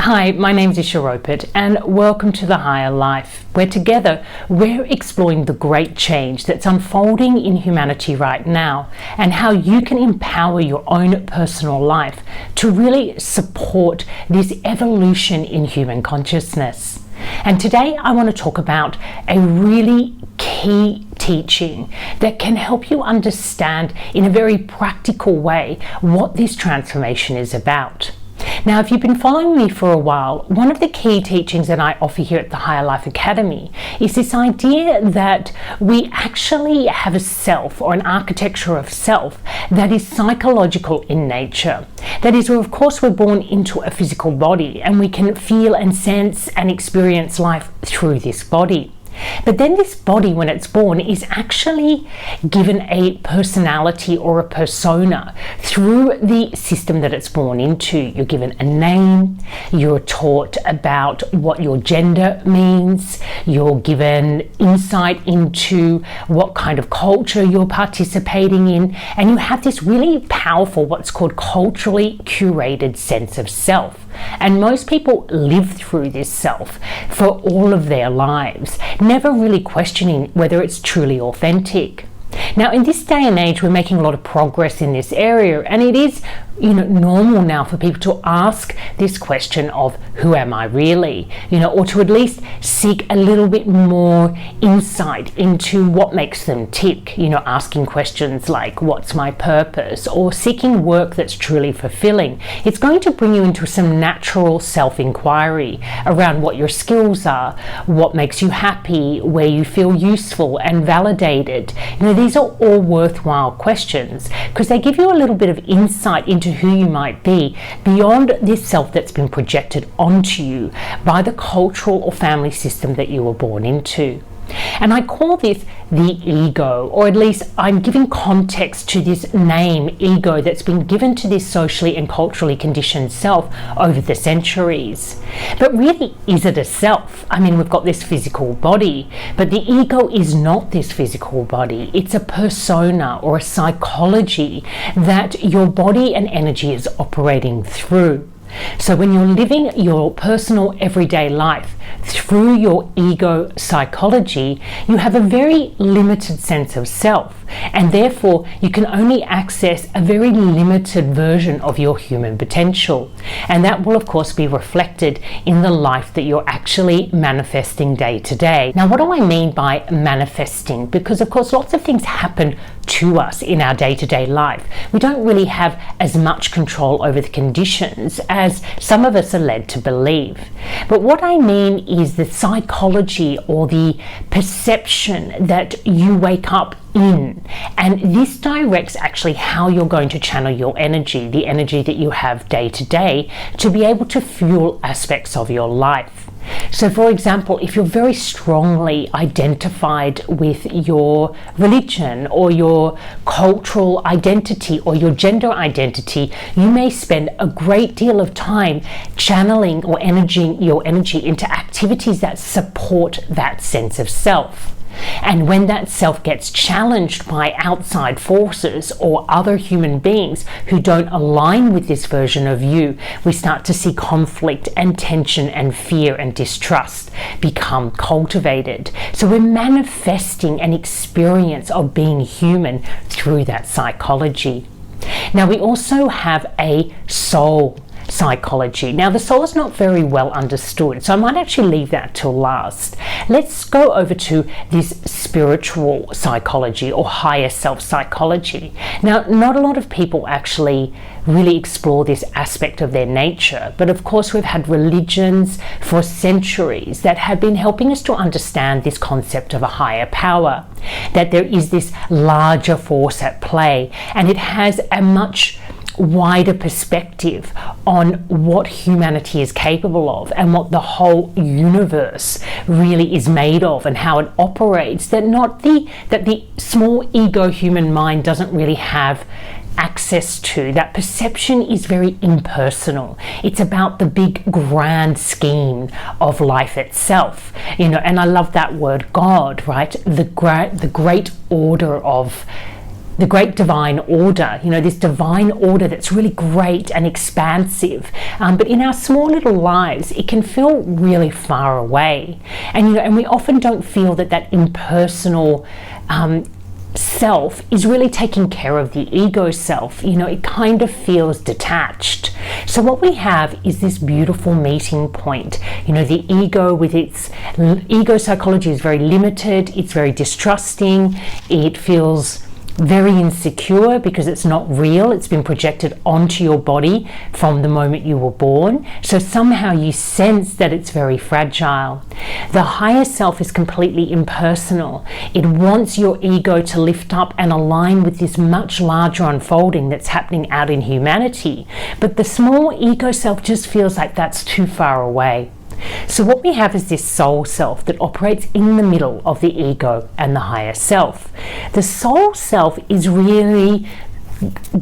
Hi, my name is Isha Ropert and welcome to The Higher Life, where together we're exploring the great change that's unfolding in humanity right now and how you can empower your own personal life to really support this evolution in human consciousness. And today I want to talk about a really key teaching that can help you understand in a very practical way what this transformation is about. Now, if you've been following me for a while, one of the key teachings that I offer here at the Higher Life Academy is this idea that we actually have a self, or an architecture of self, that is psychological in nature. That is, of course, we're born into a physical body and we can feel and sense and experience life through this body. But then this body, when it's born, is actually given a personality or a persona through the system that it's born into. You're given a name, you're taught about what your gender means, you're given insight into what kind of culture you're participating in, and you have this really powerful, what's called culturally curated sense of self. And most people live through this self for all of their lives, never really questioning whether it's truly authentic. Now, in this day and age, we're making a lot of progress in this area, and it is, normal now for people to ask this question of who am I really, or to at least seek a little bit more insight into what makes them tick, asking questions like what's my purpose, or seeking work that's truly fulfilling. It's going to bring you into some natural self-inquiry around what your skills are, what makes you happy, where you feel useful and validated. These are all worthwhile questions because they give you a little bit of insight into who you might be beyond this self that's been projected onto you by the cultural or family system that you were born into. And I call this the ego, or at least I'm giving context to this name, ego, that's been given to this socially and culturally conditioned self over the centuries. But really, is it a self? We've got this physical body, but the ego is not this physical body. It's a persona or a psychology that your body and energy is operating through. So when you're living your personal everyday life through your ego psychology, you have a very limited sense of self, and therefore you can only access a very limited version of your human potential. And that will of course be reflected in the life that you're actually manifesting day to day. Now, what do I mean by manifesting? Because of course lots of things happen to us in our day-to-day life. We don't really have as much control over the conditions as some of us are led to believe. But what I mean is the psychology or the perception that you wake up in, and this directs actually how you're going to channel your energy, the energy that you have day to day, to be able to fuel aspects of your life. So for example, if you're very strongly identified with your religion or your cultural identity or your gender identity, you may spend a great deal of time channeling or your energy into activities that support that sense of self. And when that self gets challenged by outside forces or other human beings who don't align with this version of you, we start to see conflict and tension and fear and distrust become cultivated. So we're manifesting an experience of being human through that psychology. Now, we also have a soul psychology. Now, the soul is not very well understood, so I might actually leave that till last. Let's go over to this spiritual psychology or higher self psychology. Now, not a lot of people actually really explore this aspect of their nature, but of course we've had religions for centuries that have been helping us to understand this concept of a higher power, that there is this larger force at play, and it has a much wider perspective on what humanity is capable of and what the whole universe really is made of and how it operates, that the small ego human mind doesn't really have access to. That perception is very impersonal. It's about the big grand scheme of life itself, and I love that word God, right? The great order of the great divine order, this divine order that's really great and expansive. But in our small little lives, it can feel really far away. And we often don't feel that impersonal self is really taking care of the ego self. It kind of feels detached. So what we have is this beautiful meeting point. The ego with its ego psychology is very limited, it's very distrusting, it feels very insecure because it's not real. It's been projected onto your body from the moment you were born. So somehow you sense that it's very fragile. The higher self is completely impersonal. It wants your ego to lift up and align with this much larger unfolding that's happening out in humanity. But the small ego self just feels like that's too far away. So what we have is this soul self that operates in the middle of the ego and the higher self. The soul self is really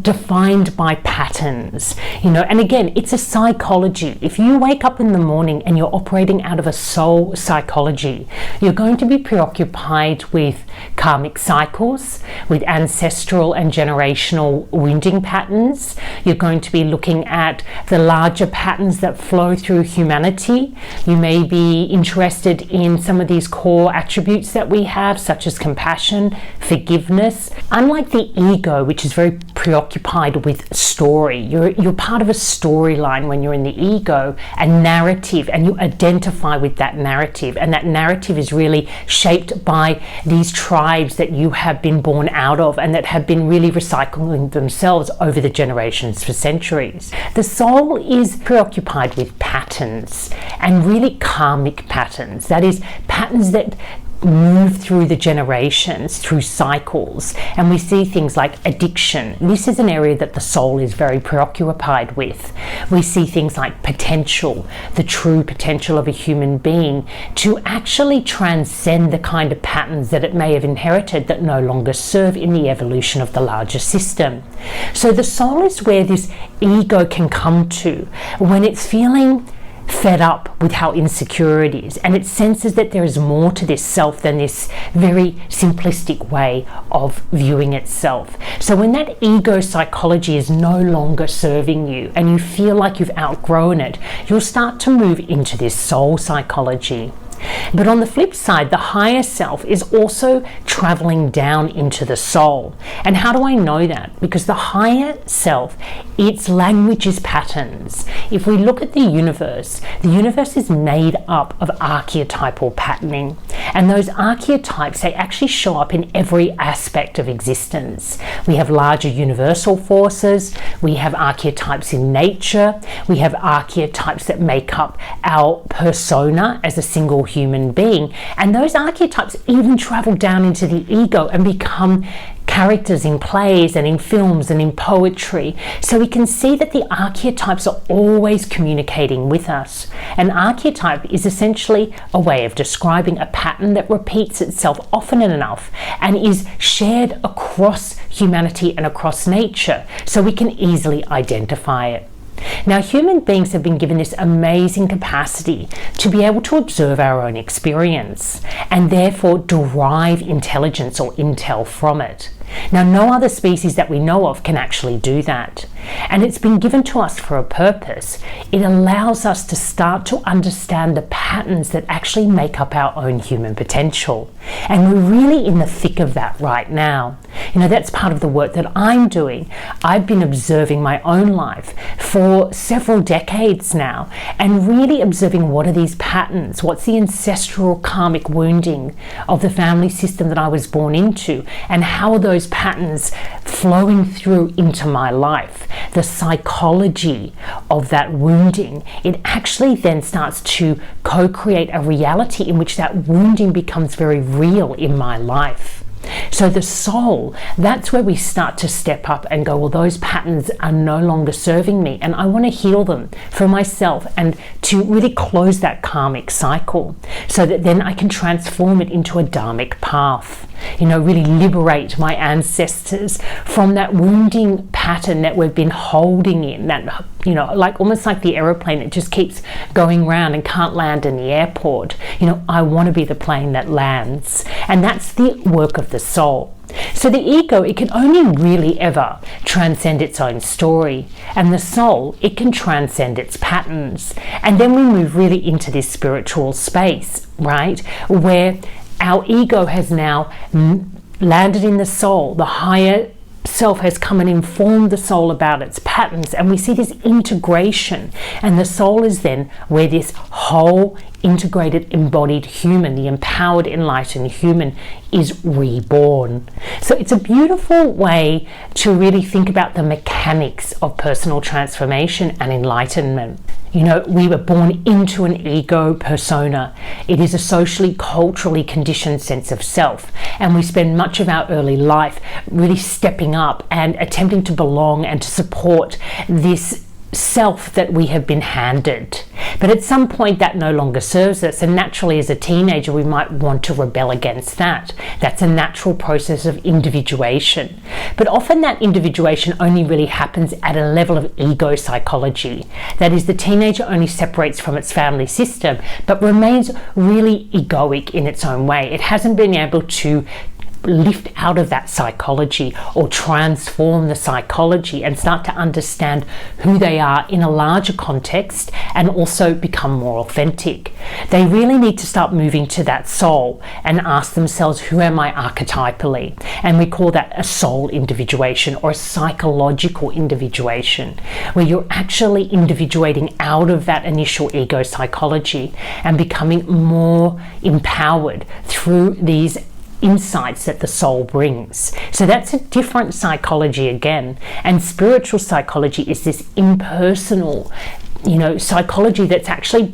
defined by patterns, and again, it's a psychology. If you wake up in the morning and you're operating out of a soul psychology, you're going to be preoccupied with karmic cycles, with ancestral and generational wounding patterns. You're going to be looking at the larger patterns that flow through humanity. You may be interested in some of these core attributes that we have, such as compassion, forgiveness. Unlike the ego, which is very preoccupied with story, you're part of a storyline when you're in the ego, a narrative, and you identify with that narrative, and that narrative is really shaped by these tribes that you have been born out of and that have been really recycling themselves over the generations for centuries. The soul is preoccupied with patterns, and really karmic patterns, that is, patterns that move through the generations, through cycles. And we see things like addiction. This is an area that the soul is very preoccupied with. We see things like potential, the true potential of a human being to actually transcend the kind of patterns that it may have inherited that no longer serve in the evolution of the larger system. So the soul is where this ego can come to when it's feeling fed up with how insecure it is, and it senses that there is more to this self than this very simplistic way of viewing itself. So when that ego psychology is no longer serving you and you feel like you've outgrown it, you'll start to move into this soul psychology. But on the flip side, the higher self is also traveling down into the soul. And how do I know that? Because the higher self, its language is patterns. If we look at the universe is made up of archetypal patterning. And those archetypes, they actually show up in every aspect of existence. We have larger universal forces, we have archetypes in nature, we have archetypes that make up our persona as a single human being, and those archetypes even travel down into the ego and become characters in plays and in films and in poetry. So we can see that the archetypes are always communicating with us. An archetype is essentially a way of describing a pattern that repeats itself often enough and is shared across humanity and across nature, so we can easily identify it. Now, human beings have been given this amazing capacity to be able to observe our own experience and therefore derive intelligence or intel from it. Now, no other species that we know of can actually do that. And it's been given to us for a purpose. It allows us to start to understand the patterns that actually make up our own human potential. And we're really in the thick of that right now. That's part of the work that I'm doing. I've been observing my own life for several decades now and really observing what are these patterns, what's the ancestral karmic wounding of the family system that I was born into, and how are those patterns flowing through into my life. The psychology of that wounding, it actually then starts to co-create a reality in which that wounding becomes very real in my life. So the soul, that's where we start to step up and go, well, those patterns are no longer serving me and I want to heal them for myself and to really close that karmic cycle so that then I can transform it into a dharmic path. Really liberate my ancestors from that wounding pattern that we've been holding in, that, like almost like the aeroplane that just keeps going round and can't land in the airport. I want to be the plane that lands. And that's the work of the soul. So the ego, it can only really ever transcend its own story, and the soul, it can transcend its patterns. And then we move really into this spiritual space, right, where our ego has now landed in the soul. The higher self has come and informed the soul about its patterns, and we see this integration, and the soul is then where this whole integrated embodied human, the empowered enlightened human, is reborn. So it's a beautiful way to really think about the mechanics of personal transformation and enlightenment. You know, we were born into an ego persona. It is a socially, culturally conditioned sense of self. And we spend much of our early life really stepping up and attempting to belong and to support this self that we have been handed. But at some point that no longer serves us, and naturally as a teenager we might want to rebel against that. That's a natural process of individuation. But often that individuation only really happens at a level of ego psychology. That is, the teenager only separates from its family system but remains really egoic in its own way. It hasn't been able to lift out of that psychology or transform the psychology and start to understand who they are in a larger context and also become more authentic. They really need to start moving to that soul and ask themselves, who am I archetypally? And we call that a soul individuation or a psychological individuation, where you're actually individuating out of that initial ego psychology and becoming more empowered through these insights that the soul brings. So that's a different psychology again. And spiritual psychology is this impersonal, psychology that's actually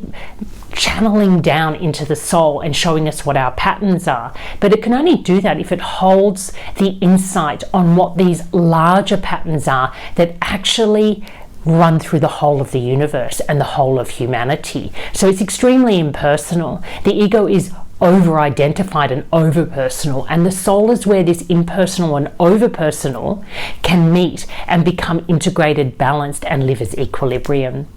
channeling down into the soul and showing us what our patterns are. But it can only do that if it holds the insight on what these larger patterns are that actually run through the whole of the universe and the whole of humanity. So it's extremely impersonal. The ego is over-identified and over-personal, and the soul is where this impersonal and over-personal can meet and become integrated, balanced, and live as equilibrium.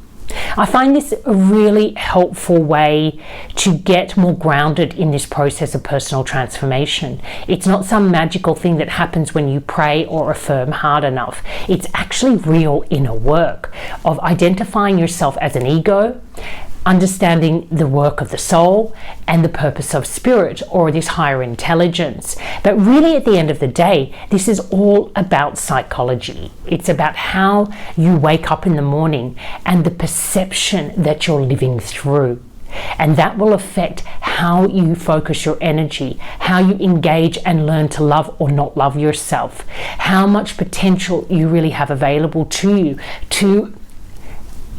I find this a really helpful way to get more grounded in this process of personal transformation. It's not some magical thing that happens when you pray or affirm hard enough. It's actually real inner work of identifying yourself as an ego, understanding the work of the soul and the purpose of spirit or this higher intelligence. But really at the end of the day, this is all about psychology. It's about how you wake up in the morning and the perception that you're living through. And that will affect how you focus your energy, how you engage and learn to love or not love yourself, how much potential you really have available to you to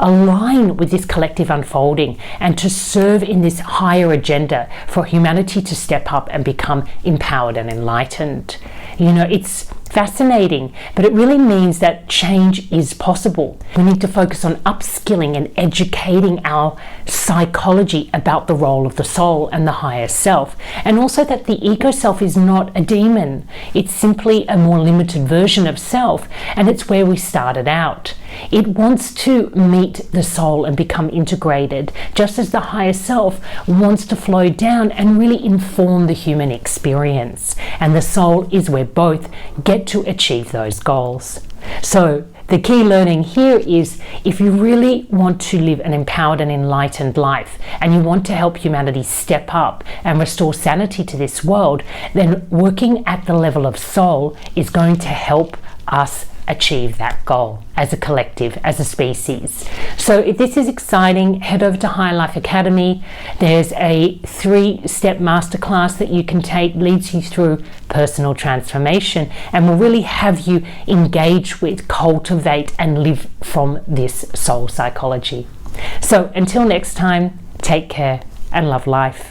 align with this collective unfolding and to serve in this higher agenda for humanity to step up and become empowered and enlightened. It's fascinating, but it really means that change is possible. We need to focus on upskilling and educating our psychology about the role of the soul and the higher self, and also that the ego self is not a demon. It's simply a more limited version of self, and it's where we started out. It wants to meet the soul and become integrated, just as the higher self wants to flow down and really inform the human experience. And the soul is where both get to achieve those goals. So the key learning here is, if you really want to live an empowered and enlightened life and you want to help humanity step up and restore sanity to this world, then working at the level of soul is going to help us achieve that goal as a collective, as a species. So if this is exciting, head over to Higher Life Academy. There's a 3-step masterclass that you can take, leads you through personal transformation, and will really have you engage with, cultivate, and live from this soul psychology. So until next time, take care and love life.